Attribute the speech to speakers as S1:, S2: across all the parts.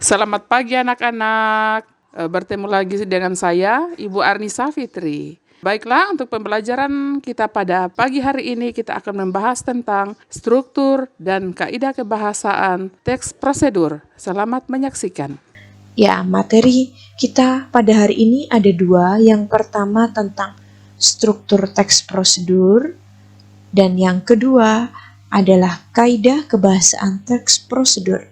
S1: Selamat pagi anak-anak. Bertemu lagi dengan saya, Ibu Arnisa Fitri. Baiklah, untuk pembelajaran kita pada pagi hari ini kita akan membahas tentang struktur dan kaidah kebahasaan teks prosedur. Selamat menyaksikan.
S2: Ya, materi kita pada hari ini ada dua. Yang pertama tentang struktur teks prosedur, dan yang kedua adalah kaidah kebahasaan teks prosedur.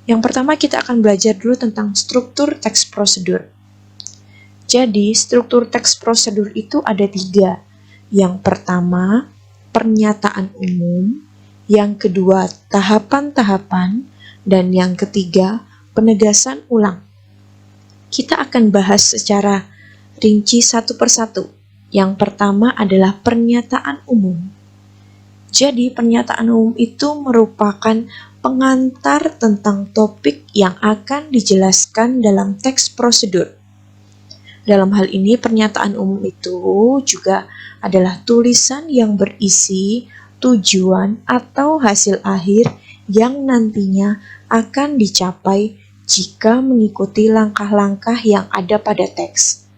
S2: Yang pertama kita akan belajar dulu tentang struktur teks prosedur. Jadi, struktur teks prosedur itu ada tiga. Yang pertama, pernyataan umum. Yang kedua, tahapan-tahapan. Dan yang ketiga, penegasan ulang. Kita akan bahas secara rinci satu persatu. Yang pertama adalah pernyataan umum. Jadi, pernyataan umum itu merupakan pengantar tentang topik yang akan dijelaskan dalam teks prosedur. Dalam hal ini, pernyataan umum itu juga adalah tulisan yang berisi tujuan atau hasil akhir yang nantinya akan dicapai jika mengikuti langkah-langkah yang ada pada teks.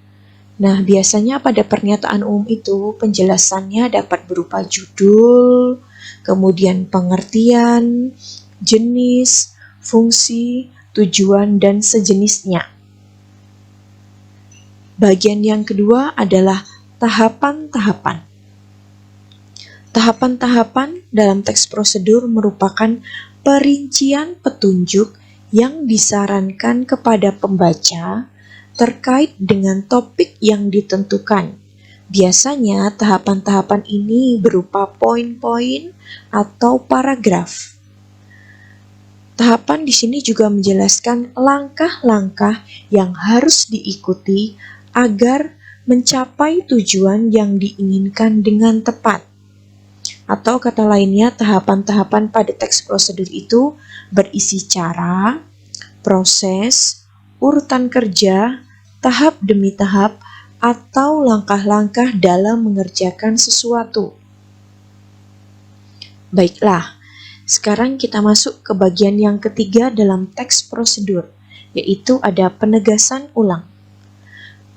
S2: Nah, biasanya pada pernyataan umum itu penjelasannya dapat berupa judul, kemudian pengertian, jenis, fungsi, tujuan, dan sejenisnya. Bagian yang kedua adalah tahapan-tahapan. Tahapan-tahapan dalam teks prosedur merupakan perincian petunjuk yang disarankan kepada pembaca terkait dengan topik yang ditentukan. Biasanya tahapan-tahapan ini berupa poin-poin atau paragraf. Tahapan di sini juga menjelaskan langkah-langkah yang harus diikuti agar mencapai tujuan yang diinginkan dengan tepat. Atau kata lainnya, tahapan-tahapan pada teks prosedur itu berisi cara, proses, urutan kerja, tahap demi tahap, atau langkah-langkah dalam mengerjakan sesuatu. Baiklah, sekarang kita masuk ke bagian yang ketiga dalam teks prosedur, yaitu ada penegasan ulang.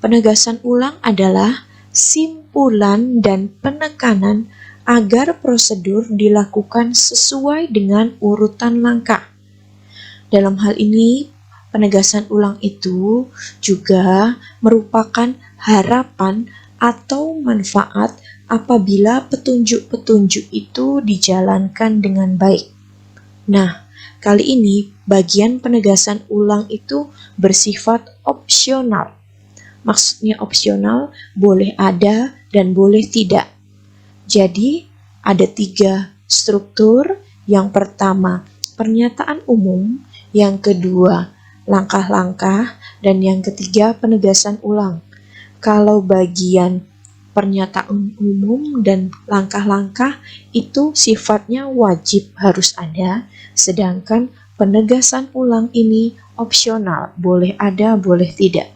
S2: Penegasan ulang adalah simpulan dan penekanan agar prosedur dilakukan sesuai dengan urutan langkah. Dalam hal ini, penegasan ulang itu juga merupakan harapan atau manfaat apabila petunjuk-petunjuk itu dijalankan dengan baik. Nah, kali ini bagian penegasan ulang itu bersifat opsional. Maksudnya opsional, boleh ada dan boleh tidak. Jadi, ada tiga struktur. Yang pertama, pernyataan umum. Yang kedua, langkah-langkah. Dan yang ketiga, penegasan ulang. Kalau bagian pernyataan umum dan langkah-langkah itu sifatnya wajib harus ada, sedangkan penegasan ulang ini opsional, boleh ada, boleh tidak.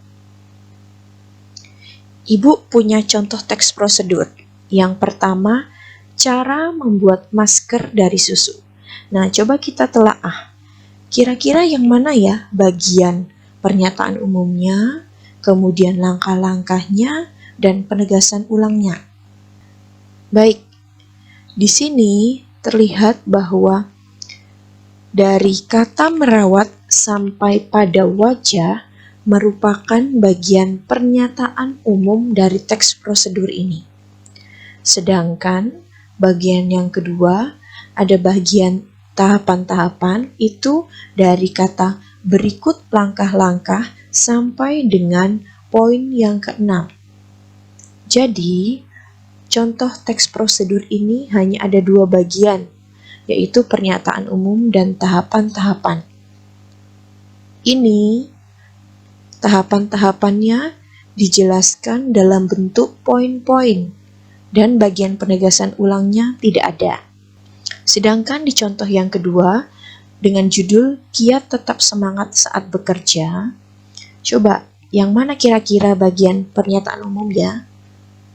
S2: Ibu punya contoh teks prosedur. Yang pertama, cara membuat masker dari susu. Nah, coba kita telaah. Kira-kira yang mana ya bagian pernyataan umumnya, kemudian langkah-langkahnya, dan penegasan ulangnya? Baik, di sini terlihat bahwa dari kata merawat sampai pada wajah merupakan bagian pernyataan umum dari teks prosedur ini. Sedangkan bagian yang kedua ada bagian tahapan-tahapan, itu dari kata berikut langkah-langkah sampai dengan poin yang keenam. Jadi, contoh teks prosedur ini hanya ada dua bagian, yaitu pernyataan umum dan tahapan-tahapan. Ini tahapan-tahapannya dijelaskan dalam bentuk poin-poin dan bagian penegasan ulangnya tidak ada. Sedangkan di contoh yang kedua, dengan judul Kiat Tetap Semangat Saat Bekerja, coba yang mana kira-kira bagian pernyataan umum ya?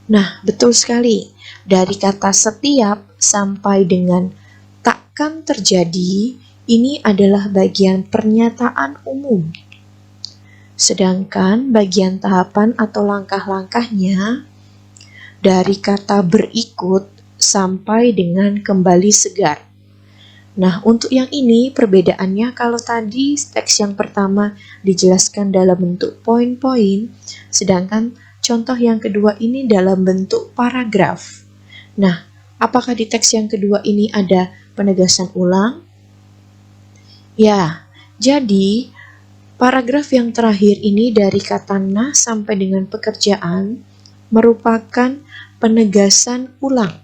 S2: Nah, betul sekali. Dari kata setiap sampai dengan takkan terjadi, Ini adalah bagian pernyataan umum. Sedangkan bagian tahapan atau langkah-langkahnya dari kata berikut sampai dengan kembali segar. Nah, untuk yang ini perbedaannya, kalau tadi teks yang pertama dijelaskan dalam bentuk poin-poin, sedangkan contoh yang kedua ini dalam bentuk paragraf. Nah, apakah di teks yang kedua ini ada penegasan ulang? Ya, jadi paragraf yang terakhir ini dari kata nah sampai dengan pekerjaan merupakan penegasan ulang.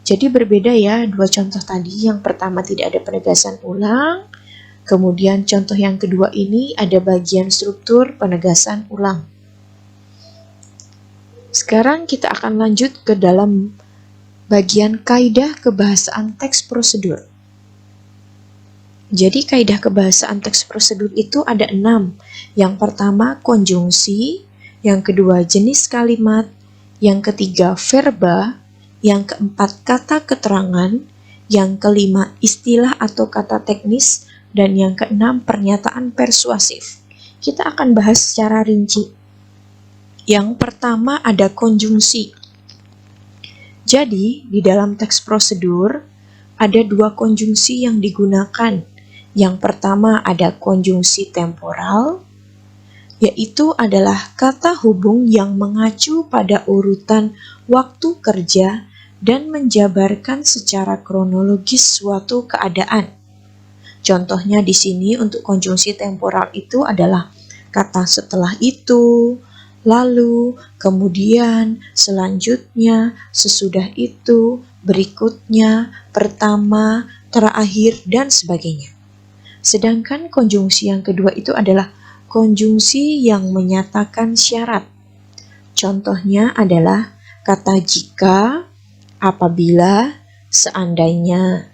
S2: Jadi berbeda ya dua contoh tadi. Yang pertama tidak ada penegasan ulang, kemudian contoh yang kedua ini ada bagian struktur penegasan ulang. Sekarang kita akan lanjut ke dalam bagian kaidah kebahasaan teks prosedur. Jadi kaidah kebahasaan teks prosedur itu ada 6. Yang pertama konjungsi, yang kedua jenis kalimat, yang ketiga verba, yang keempat kata keterangan, yang kelima istilah atau kata teknis, dan yang keenam pernyataan persuasif. Kita akan bahas secara rinci. Yang pertama ada konjungsi. Jadi di dalam teks prosedur ada 2 konjungsi yang digunakan. Yang pertama ada konjungsi temporal, yaitu adalah kata hubung yang mengacu pada urutan waktu kerja dan menjabarkan secara kronologis suatu keadaan. Contohnya di sini untuk konjungsi temporal itu adalah kata setelah itu, lalu, kemudian, selanjutnya, sesudah itu, berikutnya, pertama, terakhir, dan sebagainya. Sedangkan konjungsi yang kedua itu adalah konjungsi yang menyatakan syarat. Contohnya adalah kata jika, apabila, seandainya.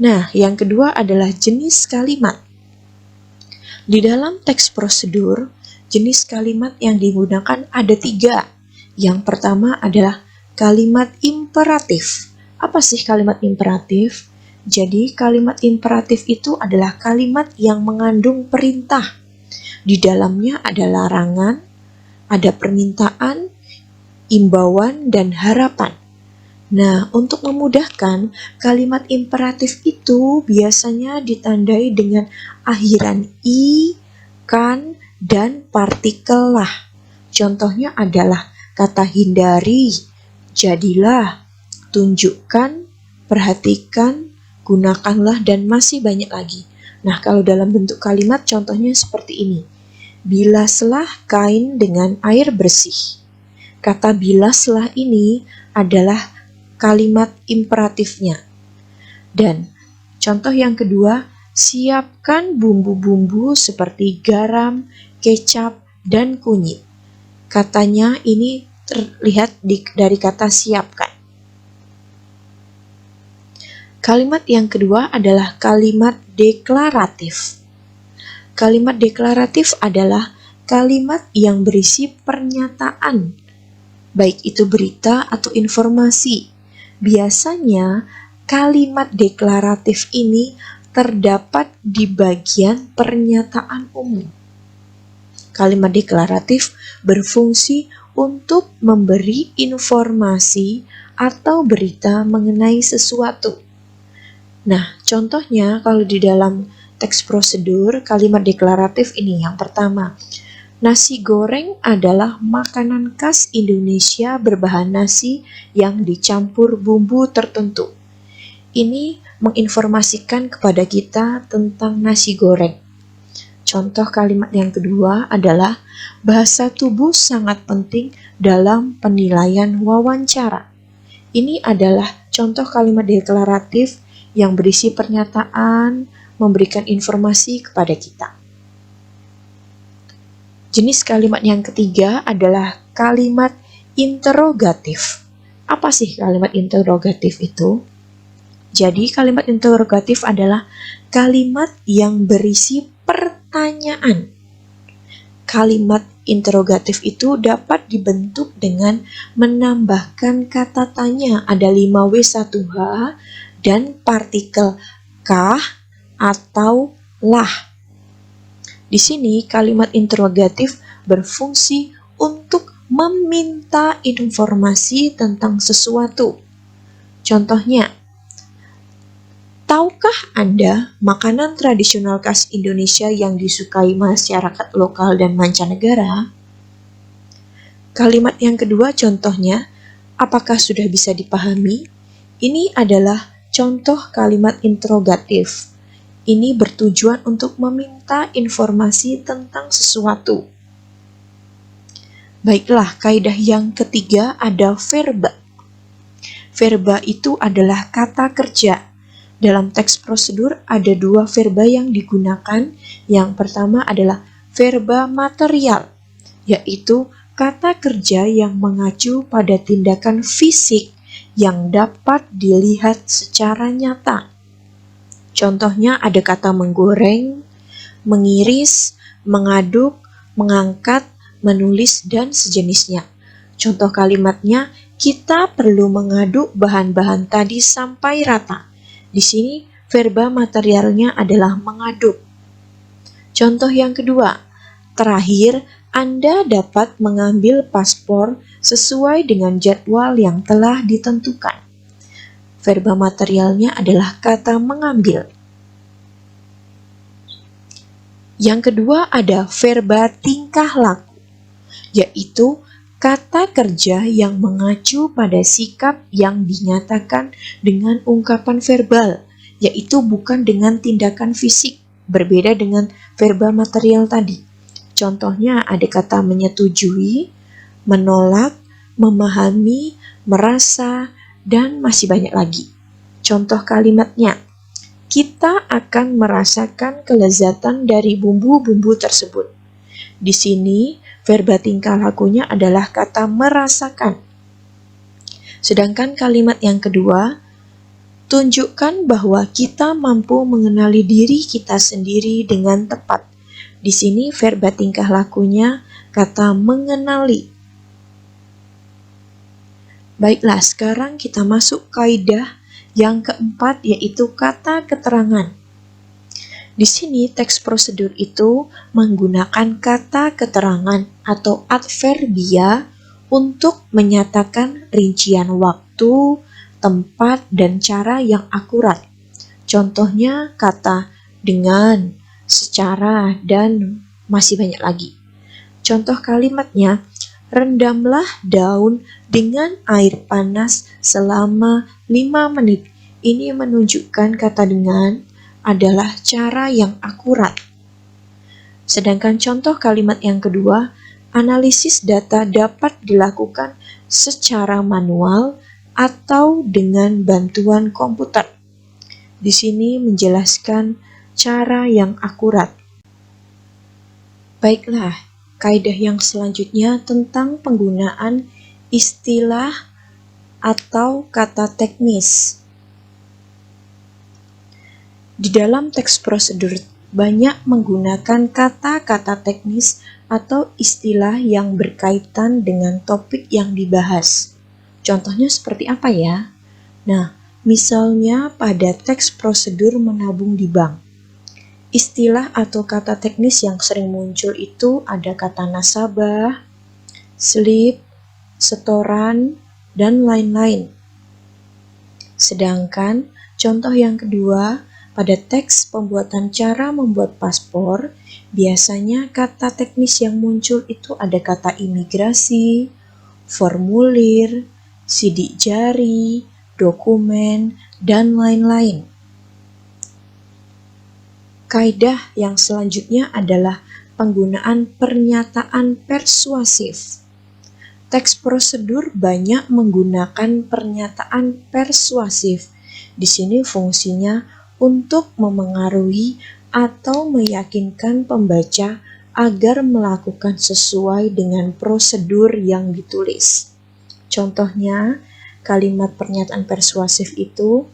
S2: Nah, yang kedua adalah jenis kalimat. Di dalam teks prosedur, jenis kalimat yang digunakan ada 3. Yang pertama adalah kalimat imperatif. Apa sih kalimat imperatif? Jadi, kalimat imperatif itu adalah kalimat yang mengandung perintah. Di dalamnya ada larangan, ada permintaan, imbauan, dan harapan. Nah, untuk memudahkan, kalimat imperatif itu biasanya ditandai dengan akhiran i, kan, dan partikel lah. Contohnya adalah kata hindari, jadilah, tunjukkan, perhatikan, gunakanlah, dan masih banyak lagi. Nah, kalau dalam bentuk kalimat contohnya seperti ini. Bilaslah kain dengan air bersih. Kata bilaslah ini adalah kalimat imperatifnya. Dan contoh yang kedua, siapkan bumbu-bumbu seperti garam, kecap, dan kunyit. Katanya ini terlihat dari kata siapkan. Kalimat yang kedua adalah kalimat deklaratif. Kalimat deklaratif adalah kalimat yang berisi pernyataan, baik itu berita atau informasi. Biasanya kalimat deklaratif ini terdapat di bagian pernyataan umum. Kalimat deklaratif berfungsi untuk memberi informasi atau berita mengenai sesuatu. Nah, contohnya kalau di dalam teks prosedur, kalimat deklaratif ini yang pertama. Nasi goreng adalah makanan khas Indonesia berbahan nasi yang dicampur bumbu tertentu. Ini menginformasikan kepada kita tentang nasi goreng. Contoh kalimat yang kedua adalah bahasa tubuh sangat penting dalam penilaian wawancara. Ini adalah contoh kalimat deklaratif yang berisi pernyataan, memberikan informasi kepada kita. Jenis kalimat yang ketiga adalah kalimat interrogatif. Apa sih kalimat interrogatif itu? Jadi kalimat interrogatif adalah kalimat yang berisi pertanyaan. Kalimat interrogatif itu dapat dibentuk dengan menambahkan kata tanya. Ada 5W1H dan partikel kah atau lah. Di sini kalimat interrogatif berfungsi untuk meminta informasi tentang sesuatu. Contohnya, tahukah Anda makanan tradisional khas Indonesia yang disukai masyarakat lokal dan mancanegara? Kalimat yang kedua contohnya, apakah sudah bisa dipahami? Ini adalah contoh kalimat interrogatif. Ini bertujuan untuk meminta informasi tentang sesuatu. Baiklah, kaidah yang ketiga ada verba. Verba itu adalah kata kerja. Dalam teks prosedur ada dua verba yang digunakan. Yang pertama adalah verba material, yaitu kata kerja yang mengacu pada tindakan fisik yang dapat dilihat secara nyata. Contohnya ada kata menggoreng, mengiris, mengaduk, mengangkat, menulis, dan sejenisnya. Contoh kalimatnya, kita perlu mengaduk bahan-bahan tadi sampai rata. Di sini verba materialnya adalah mengaduk. Contoh yang kedua, terakhir, Anda dapat mengambil paspor sesuai dengan jadwal yang telah ditentukan. Verba materialnya adalah kata mengambil. Yang kedua ada verba tingkah laku, yaitu kata kerja yang mengacu pada sikap yang dinyatakan dengan ungkapan verbal, yaitu bukan dengan tindakan fisik, berbeda dengan verba material tadi. Contohnya ada kata menyetujui, menolak, memahami, merasa, dan masih banyak lagi. Contoh kalimatnya, kita akan merasakan kelezatan dari bumbu-bumbu tersebut. Di sini, verba tingkah lakunya adalah kata merasakan. Sedangkan kalimat yang kedua, tunjukkan bahwa kita mampu mengenali diri kita sendiri dengan tepat. Di sini, verba tingkah lakunya kata mengenali. Baiklah, sekarang kita masuk kaidah yang keempat, yaitu kata keterangan. Di sini teks prosedur itu menggunakan kata keterangan atau adverbia untuk menyatakan rincian waktu, tempat, dan cara yang akurat. Contohnya kata dengan, secara, dan masih banyak lagi. Contoh kalimatnya, rendamlah daun dengan air panas selama 5 menit. Ini menunjukkan kata dengan adalah cara yang akurat. Sedangkan contoh kalimat yang kedua, analisis data dapat dilakukan secara manual atau dengan bantuan komputer. Di sini menjelaskan cara yang akurat. Baiklah, kaidah yang selanjutnya tentang penggunaan istilah atau kata teknis. Di dalam teks prosedur banyak menggunakan kata-kata teknis atau istilah yang berkaitan dengan topik yang dibahas. Contohnya seperti apa ya? Nah, misalnya pada teks prosedur menabung di bank. Istilah atau kata teknis yang sering muncul itu ada kata nasabah, slip, setoran, dan lain-lain. Sedangkan contoh yang kedua, pada teks pembuatan cara membuat paspor, biasanya kata teknis yang muncul itu ada kata imigrasi, formulir, sidik jari, dokumen, dan lain-lain. Kaidah yang selanjutnya adalah penggunaan pernyataan persuasif. Teks prosedur banyak menggunakan pernyataan persuasif. Di sini fungsinya untuk memengaruhi atau meyakinkan pembaca agar melakukan sesuai dengan prosedur yang ditulis. Contohnya, kalimat pernyataan persuasif itu,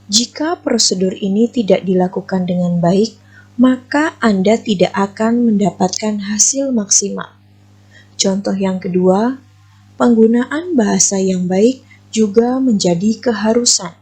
S2: jika prosedur ini tidak dilakukan dengan baik, maka Anda tidak akan mendapatkan hasil maksimal. Contoh yang kedua, penggunaan bahasa yang baik juga menjadi keharusan.